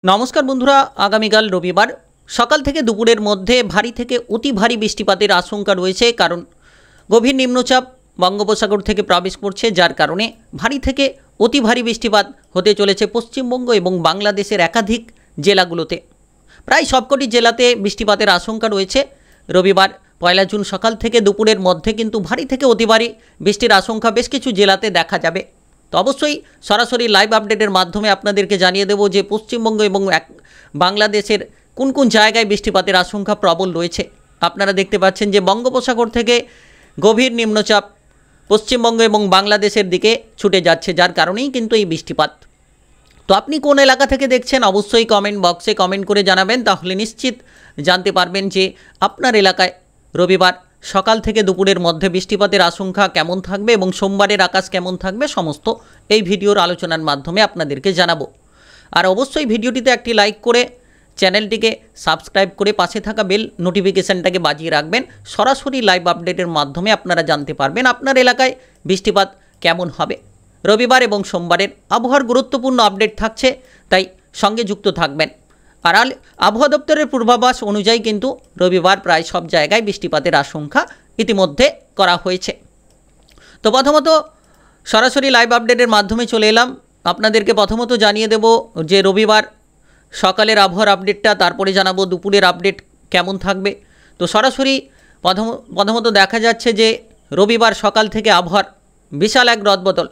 নমস্কার বন্ধুরা, আগামীকাল রবিবার সকাল থেকে দুপুরের মধ্যে ভারী থেকে অতি ভারী বৃষ্টিপাতের আশঙ্কা রয়েছে। কারণ গভীর নিম্নচাপ বঙ্গোপসাগর থেকে প্রবেশ করছে, যার কারণে ভারী থেকে অতি ভারী বৃষ্টিপাত হতে চলেছে পশ্চিমবঙ্গ এবং বাংলাদেশের একাধিক জেলাগুলোতে। প্রায় সবকটি জেলাতে বৃষ্টিপাতের আশঙ্কা রয়েছে। রবিবার 1 জুন সকাল থেকে দুপুরের মধ্যে কিন্তু ভারী থেকে অতি ভারী বৃষ্টির আশঙ্কা বেশ কিছু জেলাতে দেখা যাবে। তো অবশ্যই সরাসরি লাইভ আপডেটের মাধ্যমে আপনাদেরকে জানিয়ে দেব যে পশ্চিমবঙ্গ এবং বাংলাদেশের কোন কোন জায়গায় বৃষ্টিপাতের আশঙ্কা প্রবল রয়েছে। আপনারা দেখতে পাচ্ছেন যে বঙ্গোপসাগর থেকে গভীর নিম্নচাপ পশ্চিমবঙ্গ এবং বাংলাদেশের দিকে ছুটে যাচ্ছে, যার কারণেই কিন্তু এই বৃষ্টিপাত। তো আপনি কোন এলাকা থেকে দেখছেন অবশ্যই কমেন্ট বক্সে কমেন্ট করে জানাবেন, তাহলে নিশ্চিত জানতে পারবেন যে আপনার এলাকায় রবিবার সকাল থেকে দুপুরের মধ্যে বৃষ্টিপাতের আশঙ্কা কেমন থাকবে এবং সোমবারের আকাশ কেমন থাকবে, সমস্ত এই ভিডিওর আলোচনার মাধ্যমে আপনাদেরকে জানাবো। আর অবশ্যই ভিডিওটিতে একটি লাইক করে চ্যানেলটিকে সাবস্ক্রাইব করে পাশে থাকা বেল নোটিফিকেশানটাকে বাজিয়ে রাখবেন। সরাসরি লাইভ আপডেটের মাধ্যমে আপনারা জানতে পারবেন আপনার এলাকায় বৃষ্টিপাত কেমন হবে। রবিবার এবং সোমবারের আবহাওয়ার গুরুত্বপূর্ণ আপডেট থাকছে, তাই সঙ্গে যুক্ত থাকবেন। আর আবহাওয়া দপ্তরের পূর্বাভাস অনুযায়ী কিন্তু রবিবার প্রায় সব জায়গায় বৃষ্টিপাতের আশঙ্কা ইতিমধ্যে করা হয়েছে। তো প্রথমত সরাসরি লাইভ আপডেটের মাধ্যমে চলে এলাম। আপনাদেরকে প্রথমত জানিয়ে দেব যে রবিবার সকালের আবহাওয়ার আপডেটটা, তারপরে জানাবো দুপুরের আপডেট কেমন থাকবে। তো সরাসরি প্রথমত দেখা যাচ্ছে যে রবিবার সকাল থেকে আবহাওয়ার বিশাল এক রদবদল।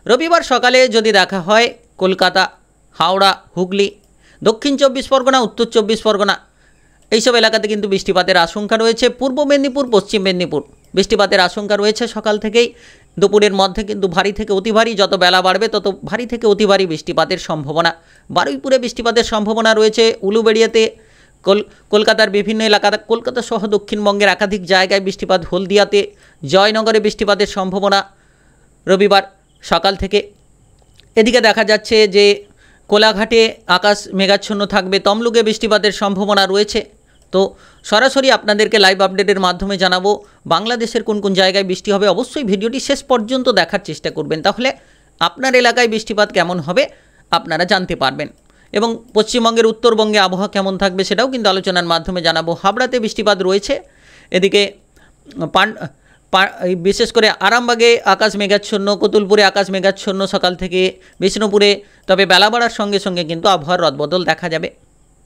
রবিবার সকালে যদি দেখা হয় কলকাতা, হাওড়া, হুগলি, দক্ষিণ 24 পরগনা, উত্তর 24 পরগনা এইসব এলাকাতে কিন্তু বৃষ্টিপাতের আশঙ্কা রয়েছে। পূর্ব মেদিনীপুর, পশ্চিম মেদিনীপুর বৃষ্টিপাতের আশঙ্কা রয়েছে সকাল থেকেই। দুপুরের মধ্যে কিন্তু ভারী থেকে অতি ভারী, যত বেলা বাড়বে তত ভারী থেকে অতি ভারী বৃষ্টিপাতের সম্ভাবনা। বারুইপুরে বৃষ্টিপাতের সম্ভাবনা রয়েছে, উলুবেড়িয়াতে, কলকাতার বিভিন্ন এলাকাতে, কলকাতা সহ দক্ষিণবঙ্গের একাধিক জায়গায় বৃষ্টিপাত, হলদিয়াতে, জয়নগরে বৃষ্টিপাতের সম্ভাবনা রবিবার সকাল থেকে। এদিকে দেখা যাচ্ছে যে কোলাঘাটে আকাশ মেঘাচ্ছন্ন থাকবে, তমলুকে বৃষ্টিপাতের সম্ভাবনা রয়েছে। তো সরাসরি আপনাদেরকে লাইভ আপডেটের মাধ্যমে জানাবো বাংলাদেশের কোন কোন জায়গায় বৃষ্টি হবে। অবশ্যই ভিডিওটি শেষ পর্যন্ত দেখার চেষ্টা করবেন, তাহলে আপনার এলাকায় বৃষ্টিপাত কেমন হবে আপনারা জানতে পারবেন। এবং পশ্চিমবঙ্গের উত্তরবঙ্গে আবহাওয়া কেমন থাকবে সেটাও কিন্তু আলোচনার মাধ্যমে জানাবো। হাবড়াতে বৃষ্টিপাত রয়েছে, এদিকে বিশেষ করে আরামবাগে আকাশ মেঘাচ্ছন্ন, কতুলপুরে আকাশ মেঘাচ্ছন্ন সকাল থেকে, বিষ্ণুপুরে তবে বেলা বাড়ার সঙ্গে সঙ্গে কিন্তু আবহাওয়ার রদবদল দেখা যাবে।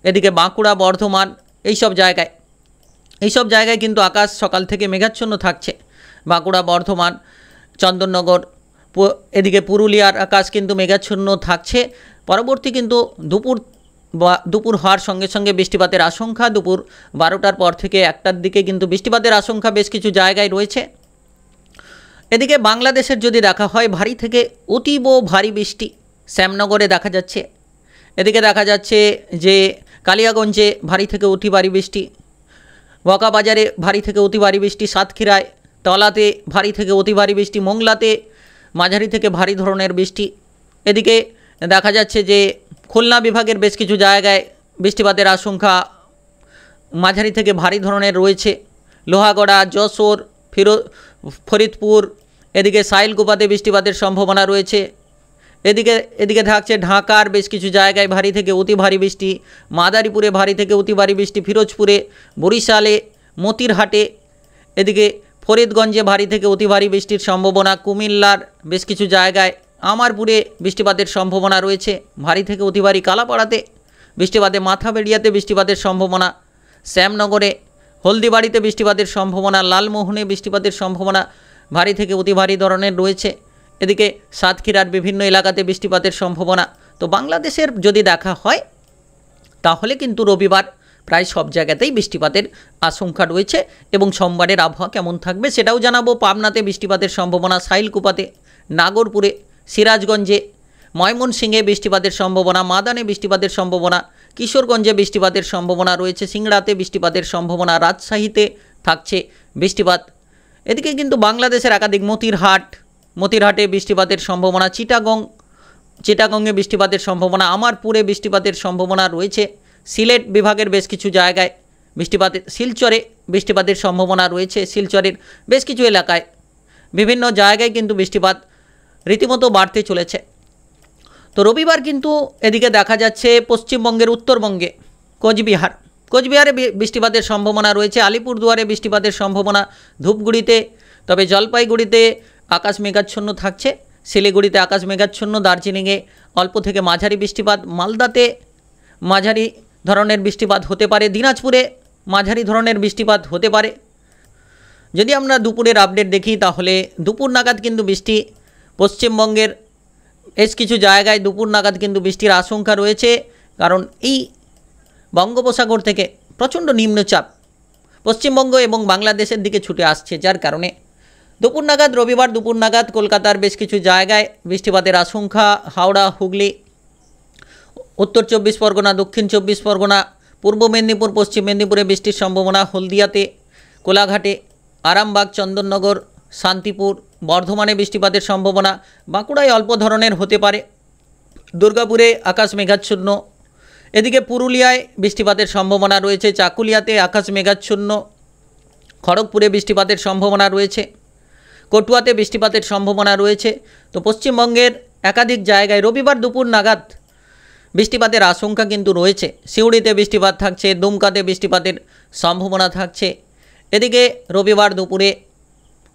এদিকে বাঁকুড়া, বর্ধমান এইসব জায়গায় কিন্তু আকাশ সকাল থেকে মেঘাচ্ছন্ন থাকছে। বাঁকুড়া, বর্ধমান, চন্দননগর, এদিকে পুরুলিয়ার আকাশ কিন্তু মেঘাচ্ছন্ন থাকছে। পরবর্তী কিন্তু দুপুর হওয়ার সঙ্গে সঙ্গে বৃষ্টিপাতের আশঙ্কা, দুপুর 12টার পর থেকে 1টার দিকে কিন্তু বৃষ্টিপাতের আশঙ্কা বেশ কিছু জায়গায় রয়েছে। এদিকে বাংলাদেশের যদি দেখা হয় ভারী থেকে অতীব ভারী বৃষ্টি শ্যামনগরে দেখা যাচ্ছে। এদিকে দেখা যাচ্ছে যে কালিয়াগঞ্জে ভারী থেকে অতি ভারী বৃষ্টি, বকাবাজারে ভারী থেকে অতি ভারী বৃষ্টি, সাতক্ষীরায়, তলাতে ভারী থেকে অতি ভারী বৃষ্টি, মোংলাতে মাঝারি থেকে ভারী ধরনের বৃষ্টি। এদিকে দেখা যাচ্ছে যে খুলনা বিভাগের বেশ কিছু জায়গায় বৃষ্টিপাতের আশঙ্কা মাঝারি থেকে ভারী ধরনের রয়েছে। লোহাগড়া, যশোর, ফরিদপুর, এদিকে সাইলকুপাতে বৃষ্টিপাতের সম্ভাবনা রয়েছে। এদিকে থাকছে ঢাকার বেশ কিছু জায়গায় ভারী থেকে অতি ভারী বৃষ্টি, মাদারীপুরে ভারী থেকে অতি ভারী বৃষ্টি, ফিরোজপুরে, বরিশালে, মতিরহাটে, এদিকে ফরিদগঞ্জে ভারী থেকে অতি ভারী বৃষ্টির সম্ভাবনা। কুমিল্লার বেশ কিছু জায়গায়, আমারপুরে বৃষ্টিপাতের সম্ভাবনা রয়েছে ভারী থেকে অতি ভারী। কালাপাড়াতে বৃষ্টিপাতে, মাথাবেড়িয়াতে বৃষ্টিপাতের সম্ভাবনা, শ্যামনগরে, হলদিবাড়িতে বৃষ্টিপাতের সম্ভাবনা, লালমোহনে বৃষ্টিপাতের সম্ভাবনা ভারী থেকে অতি ভারী ধরনের রয়েছে। এদিকে সাতক্ষীরার বিভিন্ন এলাকাতে বৃষ্টিপাতের সম্ভাবনা। তো বাংলাদেশের যদি দেখা হয় তাহলে কিন্তু রবিবার প্রায় সব জায়গাতেই বৃষ্টিপাতের আশঙ্কা রয়েছে। এবং সোমবারের আবহাওয়া কেমন থাকবে সেটাও জানাবো। পাবনাতে বৃষ্টিপাতের সম্ভাবনা, সাইলকুপাতে, নাগরপুরে, সিরাজগঞ্জে, ময়মনসিংহে বৃষ্টিপাতের সম্ভাবনা, মাদানে বৃষ্টিপাতের সম্ভাবনা, কিশোরগঞ্জে বৃষ্টিপাতের সম্ভাবনা রয়েছে, সিংড়াতে বৃষ্টিপাতের সম্ভাবনা, রাজশাহীতে থাকছে বৃষ্টিপাত। এদিকে কিন্তু বাংলাদেশের একাধিক মতিরহাটে বৃষ্টিপাতের সম্ভাবনা, চিটাগংয়ে বৃষ্টিপাতের সম্ভাবনা, আমারপুরে বৃষ্টিপাতের সম্ভাবনা রয়েছে। সিলেট বিভাগের বেশ কিছু জায়গায় শিলচরে বৃষ্টিপাতের সম্ভাবনা রয়েছে। শিলচরের বেশ কিছু এলাকায় বিভিন্ন জায়গায় কিন্তু বৃষ্টিপাত রীতিমতো বাড়তে চলেছে। তো রবিবার কিন্তু এদিকে দেখা যাচ্ছে পশ্চিমবঙ্গের উত্তরবঙ্গে কোচবিহারে বৃষ্টিপাতের সম্ভাবনা রয়েছে, আলিপুরদুয়ারে বৃষ্টিপাতের সম্ভাবনা, ধূপগুড়িতে, তবে জলপাইগুড়িতে আকাশ মেঘাচ্ছন্ন থাকছে, শিলিগুড়িতে আকাশ মেঘাচ্ছন্ন, দার্জিলিংয়ে অল্প থেকে মাঝারি বৃষ্টিপাত, মালদাতে মাঝারি ধরনের বৃষ্টিপাত হতে পারে, দিনাজপুরে মাঝারি ধরনের বৃষ্টিপাত হতে পারে। যদি আমরা দুপুরের আপডেট দেখি তাহলে দুপুর নাগাদ কিন্তু বৃষ্টি পশ্চিমবঙ্গের বেশ কিছু জায়গায় দুপুর নাগাদ কিন্তু বৃষ্টির আশঙ্কা রয়েছে, কারণ এই বঙ্গোপসাগর থেকে প্রচণ্ড নিম্নচাপ পশ্চিমবঙ্গ এবং বাংলাদেশের দিকে ছুটে আসছে, যার কারণে দুপুর নাগাদ রবিবার দুপুর নাগাদ কলকাতার বেশ কিছু জায়গায় বৃষ্টিপাতের আশঙ্কা। হাওড়া, হুগলি, উত্তর 24 পরগনা, দক্ষিণ 24 পরগনা, পূর্ব মেদিনীপুর, পশ্চিম মেদিনীপুরে বৃষ্টির সম্ভাবনা, হলদিয়াতে, কোলাঘাটে, আরামবাগ, চন্দননগর, শান্তিপুর, বর্ধমানে বৃষ্টিপাতের সম্ভাবনা, বাঁকুড়ায় অল্প ধরনের হতে পারে, দুর্গাপুরে আকাশ মেঘাচ্ছন্ন, এদিকে পুরুলিয়ায় বৃষ্টিপাতের সম্ভাবনা রয়েছে, চাকুলিয়াতে আকাশ মেঘাচ্ছন্ন, খড়গপুরে বৃষ্টিপাতের সম্ভাবনা রয়েছে, কটুয়াতে বৃষ্টিপাতের সম্ভাবনা রয়েছে। তো পশ্চিমবঙ্গের একাধিক জায়গায় রবিবার দুপুর নাগাদ বৃষ্টিপাতের আশঙ্কা কিন্তু রয়েছে। সিউড়িতে বৃষ্টিপাত থাকছে, দুমকাতে বৃষ্টিপাতের সম্ভাবনা থাকছে। এদিকে রবিবার দুপুরে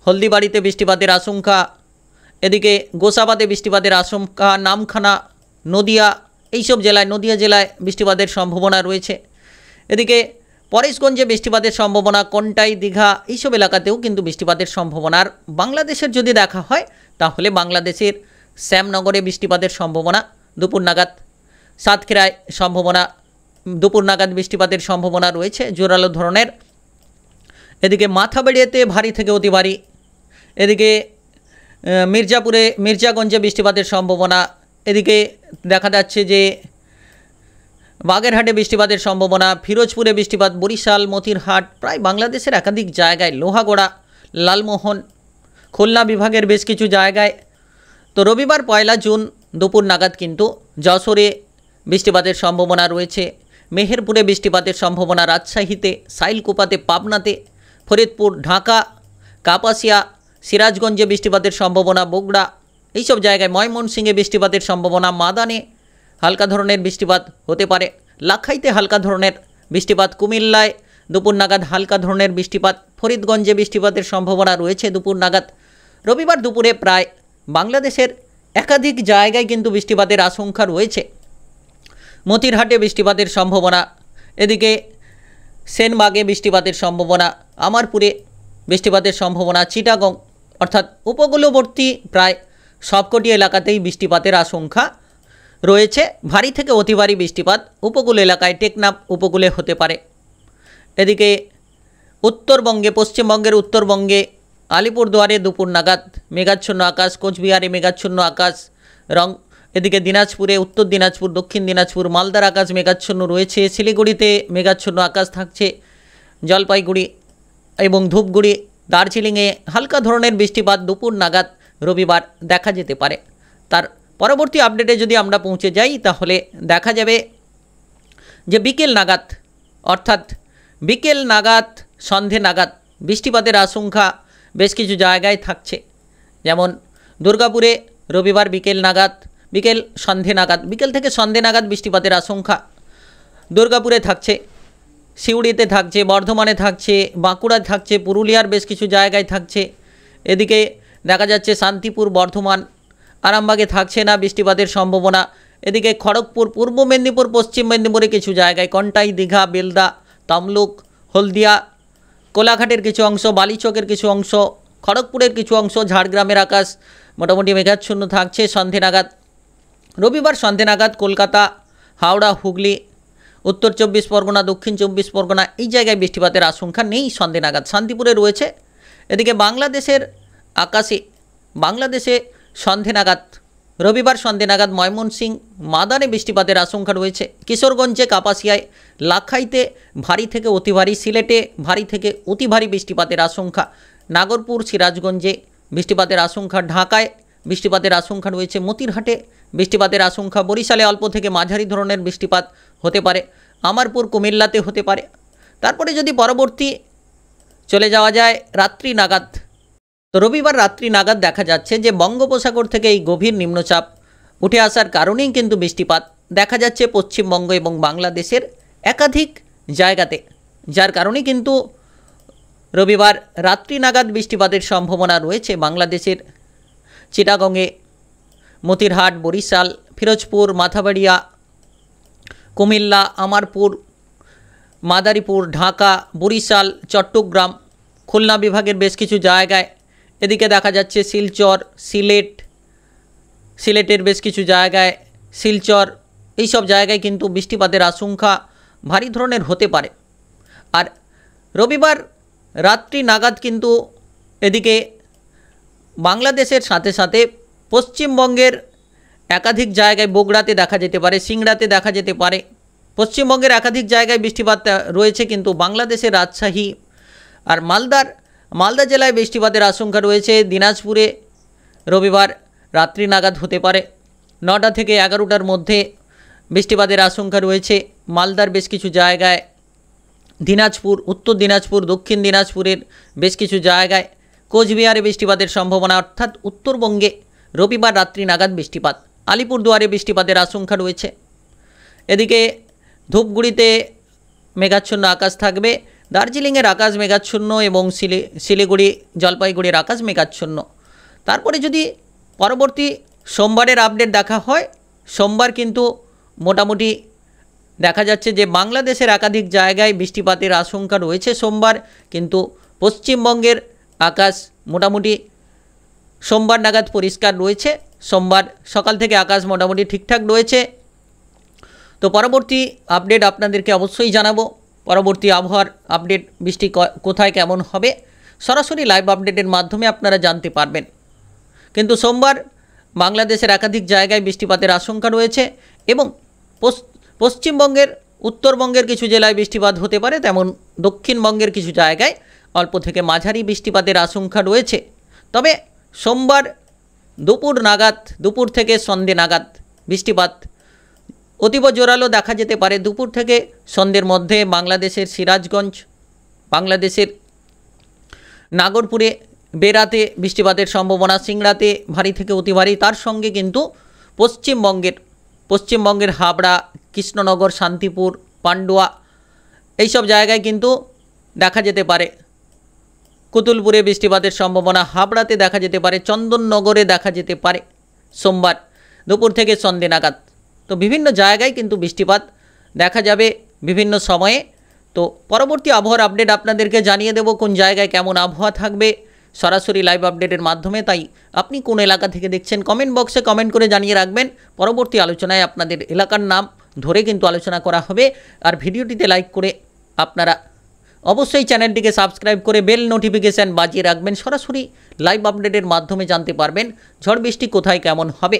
হলদিবাড়িতে বৃষ্টিপাতের আশঙ্কা, এদিকে গোসাবাতে বৃষ্টিপাতের আশঙ্কা, নামখানা, নদিয়া, এইসব জেলায়, নদিয়া জেলায় বৃষ্টিপাতের সম্ভাবনা রয়েছে। এদিকে পরেশগঞ্জে বৃষ্টিপাতের সম্ভাবনা, কন্টাই, দীঘা, এইসব এলাকাতেও কিন্তু বৃষ্টিপাতের সম্ভাবনা। আর বাংলাদেশের যদি দেখা হয় তাহলে বাংলাদেশের শ্যামনগরে বৃষ্টিপাতের সম্ভাবনা দুপুর নাগাদ, সাতক্ষীরায় সম্ভাবনা দুপুর নাগাদ বৃষ্টিপাতের সম্ভাবনা রয়েছে জোরালো ধরনের। এদিকে মাথাবেড়িয়াতে ভারী থেকে অতি ভারী, এদিকে মির্জাগঞ্জে বৃষ্টিপাতের সম্ভাবনা, এদিকে দেখা যাচ্ছে যে বাগেরহাটে বৃষ্টিপাতের সম্ভাবনা, ফিরোজপুরে বৃষ্টিপাত, বরিশাল, মতিরহাট, প্রায় বাংলাদেশের একাধিক জায়গায়, লোহাগড়া, লালমোহন, খুলনা বিভাগের বেশ কিছু জায়গায়। তো রবিবার 1 জুন দুপুর নাগাদ কিন্তু যশোরে বৃষ্টিপাতের সম্ভাবনা রয়েছে, মেহেরপুরে বৃষ্টিপাতের সম্ভাবনা, রাজশাহীতে, সাইলকুপাতে, পাবনাতে, ফরিদপুর, ঢাকা, কাপাসিয়া, সিরাজগঞ্জে বৃষ্টিপাতের সম্ভাবনা, বগুড়া, এইসব জায়গায়, ময়মনসিংহে বৃষ্টিপাতের সম্ভাবনা, মাদানে হালকা ধরনের বৃষ্টিপাত হতে পারে, লাখাইতে হালকা ধরনের বৃষ্টিপাত, কুমিল্লায় দুপুর নাগাদ হালকা ধরনের বৃষ্টিপাত, ফরিদগঞ্জে বৃষ্টিপাতের সম্ভাবনা রয়েছে দুপুর নাগাদ। রবিবার দুপুরে প্রায় বাংলাদেশের একাধিক জায়গায় কিন্তু বৃষ্টিপাতের আশঙ্কা রয়েছে। মতিরহাটে বৃষ্টিপাতের সম্ভাবনা, এদিকে সেনবাগে বৃষ্টিপাতের সম্ভাবনা, আমারপুরে বৃষ্টিপাতের সম্ভাবনা, চিটাগং অর্থাৎ উপকূলবর্তী প্রায় সবকটি এলাকাতেই বৃষ্টিপাতের আশঙ্কা রয়েছে। ভারী থেকে অতি ভারী বৃষ্টিপাত উপকূল এলাকায়, টেকনাফ উপকূলে হতে পারে। এদিকে উত্তরবঙ্গে, পশ্চিমবঙ্গের উত্তরবঙ্গে আলিপুরদুয়ারে দুপুর নাগাদ মেঘাচ্ছন্ন আকাশ, কোচবিহারে মেঘাচ্ছন্ন আকাশ, এদিকে দিনাজপুরে, উত্তর দিনাজপুর, দক্ষিণ দিনাজপুর, মালদার আকাশ মেঘাচ্ছন্ন রয়েছে, শিলিগুড়িতে মেঘাচ্ছন্ন আকাশ থাকছে, জলপাইগুড়ি এবং ধূপগুড়ি, দার্জিলিংয়ে হালকা ধরনের বৃষ্টিপাত দুপুর নাগাদ রবিবার দেখা যেতে পারে। তার পরবর্তী আপডেটে যদি আমরা পৌঁছে যাই তাহলে দেখা যাবে যে বিকেল নাগাদ, অর্থাৎ বিকেল নাগাদ, সন্ধে নাগাদ বৃষ্টিপাতের আশঙ্কা বেশ কিছু জায়গায় থাকছে। যেমন দুর্গাপুরে রবিবার বিকেল থেকে সন্ধে নাগাদ বৃষ্টিপাতের আশঙ্কা দুর্গাপুরে থাকছে, সিউড়িতে থাকছে, বর্ধমানে থাকছে, বাঁকুড়ায় থাকছে, পুরুলিয়ার বেশ কিছু জায়গায় থাকছে। এদিকে দেখা যাচ্ছে শান্তিপুর, বর্ধমান, আরামবাগে থাকছে না বৃষ্টিপাতের সম্ভাবনা। এদিকে খড়গপুর, পূর্ব মেদিনীপুর, পশ্চিম মেদিনীপুরে কিছু জায়গায়, কন্টাই, দীঘা, বেলদা, তমলুক, হলদিয়া, কোলাঘাটের কিছু অংশ, বালিচকের কিছু অংশ, খড়গপুরের কিছু অংশ, ঝাড়গ্রামের আকাশ মোটামুটি মেঘাচ্ছন্ন থাকছে সন্ধে নাগাদ। রবিবার সন্ধে নাগাদ কলকাতা, হাওড়া, হুগলি, উত্তর 24 পরগনা, দক্ষিণ 24 পরগনা, এই জায়গায় বৃষ্টিপাতের আশঙ্কা নেই সন্ধে নাগাদ, শান্তিপুরে রয়েছে। এদিকে বাংলাদেশে সন্ধে নাগাদ, রবিবার সন্ধে নাগাদ ময়মনসিংহ, মাদানে বৃষ্টিপাতের আশঙ্কা রয়েছে, কিশোরগঞ্জে, কাপাসিয়ায়, লাখাইতে ভারী থেকে অতি ভারী, সিলেটে ভারী থেকে অতি ভারী বৃষ্টিপাতের আশঙ্কা, নাগরপুর, সিরাজগঞ্জে বৃষ্টিপাতের আশঙ্কা, ঢাকায় বৃষ্টিপাতের আশঙ্কা রয়েছে, মতিরহাটে বৃষ্টিপাতের আশঙ্কা, বরিশালে অল্প থেকে মাঝারি ধরনের বৃষ্টিপাত হতে পারে, আমারপুর, কুমিল্লাতে হতে পারে। তারপরে যদি পরবর্তী চলে যাওয়া যায় রাত্রি নাগাদ, তো রবিবার রাত্রি নাগাদ দেখা যাচ্ছে যে বঙ্গোপসাগর থেকে এই গভীর নিম্নচাপ উঠে আসার কারণেই কিন্তু বৃষ্টিপাত দেখা যাচ্ছে পশ্চিমবঙ্গ এবং বাংলাদেশের একাধিক জায়গাতে, যার কারণে কিন্তু রবিবার রাত্রি নাগাদ বৃষ্টিপাতের সম্ভাবনা রয়েছে বাংলাদেশের চিটাগংয়ে, মতিরহাট, বরিশাল, ফিরোজপুর, মাথাবাড়িয়া, কুমিল্লা, আমারপুর, মাদারীপুর, ঢাকা, বরিশাল, চট্টগ্রাম, খুলনা বিভাগের বেশ কিছু জায়গায়। এদিকে দেখা যাচ্ছে শিলচর, সিলেটের বেশ কিছু জায়গায়, শিলচর, এইসব জায়গায় কিন্তু বৃষ্টিপাতের আশঙ্কা ভারী ধরনের হতে পারে। আর রবিবার রাত্রি নাগাদ কিন্তু এদিকে বাংলাদেশের সাথে সাথে পশ্চিমবঙ্গের একাধিক জায়গায়, বগুড়াতে দেখা যেতে পারে, সিংড়াতে দেখা যেতে পারে, পশ্চিমবঙ্গের একাধিক জায়গায় বৃষ্টিপাত রয়েছে। কিন্তু বাংলাদেশের রাজশাহী আর মালদা জেলায় বৃষ্টিপাতের আশঙ্কা রয়েছে। দিনাজপুরে রবিবার রাত্রি নাগাদ হতে পারে, 9টা থেকে 11টার মধ্যে বৃষ্টিপাতের আশঙ্কা রয়েছে মালদার বেশ কিছু জায়গায়, দিনাজপুর, উত্তর দিনাজপুর, দক্ষিণ দিনাজপুরের বেশ কিছু জায়গায়, কোচবিহারে বৃষ্টিপাতের সম্ভাবনা, অর্থাৎ উত্তরবঙ্গে রবিবার রাত্রি নাগাদ বৃষ্টিপাত। আলিপুরদুয়ারে বৃষ্টিপাতের আশঙ্কা রয়েছে। এদিকে ধূপগুড়িতে মেঘাচ্ছন্ন আকাশ থাকবে, দার্জিলিংয়ের আকাশ মেঘাচ্ছন্ন এবং শিলিগুড়ি, জলপাইগুড়ির আকাশ মেঘাচ্ছন্ন। তারপরে যদি পরবর্তী সোমবারের আপডেট দেখা হয়, সোমবার কিন্তু মোটামুটি দেখা যাচ্ছে যে বাংলাদেশের একাধিক জায়গায় বৃষ্টিপাতের আশঙ্কা রয়েছে সোমবার, কিন্তু পশ্চিমবঙ্গের আকাশ মোটামুটি সোমবার নাগাদ পরিষ্কার রয়েছে। সোমবার সকাল থেকে আকাশ মোটামুটি ঠিকঠাক রয়েছে। তো পরবর্তী আপডেট আপনাদেরকে অবশ্যই জানাবো। পরবর্তী আবহাওয়ার আপডেট, বৃষ্টি কোথায় কেমন হবে, সরাসরি লাইভ আপডেটের মাধ্যমে আপনারা জানতে পারবেন। কিন্তু সোমবার বাংলাদেশের একাধিক জায়গায় বৃষ্টিপাতের আশঙ্কা রয়েছে এবং পশ্চিমবঙ্গের, উত্তরবঙ্গের কিছু জেলায় বৃষ্টিপাত হতে পারে, তেমন দক্ষিণবঙ্গের কিছু জায়গায় অল্প থেকে মাঝারি বৃষ্টিপাতের আশঙ্কা রয়েছে। তবে সোমবার দুপুর থেকে সন্ধ্যে নাগাদ বৃষ্টিপাত অতীব জোরালো দেখা যেতে পারে। দুপুর থেকে সন্ধ্যের মধ্যে বাংলাদেশের সিরাজগঞ্জ, বাংলাদেশের নাগরপুরে, বেরাতে বৃষ্টিপাতের সম্ভাবনা, সিংড়াতে ভারী থেকে অতি ভারী। তার সঙ্গে কিন্তু পশ্চিমবঙ্গের হাবড়া, কৃষ্ণনগর, শান্তিপুর, পান্ডুয়া এইসব জায়গায় কিন্তু দেখা যেতে পারে। কুতুলপুরে বৃষ্টিপাতের সম্ভাবনা, হাবড়াতে দেখা যেতে পারে, চন্দননগরে দেখা যেতে পারে সোমবার দুপুর থেকে সন্ধ্যে নাগাদ। তো বিভিন্ন জায়গায় কিন্তু বৃষ্টিপাত দেখা যাবে বিভিন্ন সময়ে। তো পরবর্তী আবহাওয়ার আপডেট আপনাদেরকে জানিয়ে দেব কোন জায়গায় কেমন আবহাওয়া থাকবে, সরাসরি লাইভ আপডেটের মাধ্যমে। তাই আপনি কোন এলাকা থেকে দেখছেন কমেন্ট বক্সে কমেন্ট করে জানিয়ে রাখবেন। পরবর্তী আলোচনায় আপনাদের এলাকার নাম ধরে কিন্তু আলোচনা করা হবে। আর ভিডিওটিতে লাইক করে আপনারা অবশ্যই চ্যানেলটিকে সাবস্ক্রাইব করে বেল নোটিফিকেশান বাজিয়ে রাখবেন। সরাসরি লাইভ আপডেটের মাধ্যমে জানতে পারবেন ঝড় বৃষ্টি কোথায় কেমন হবে।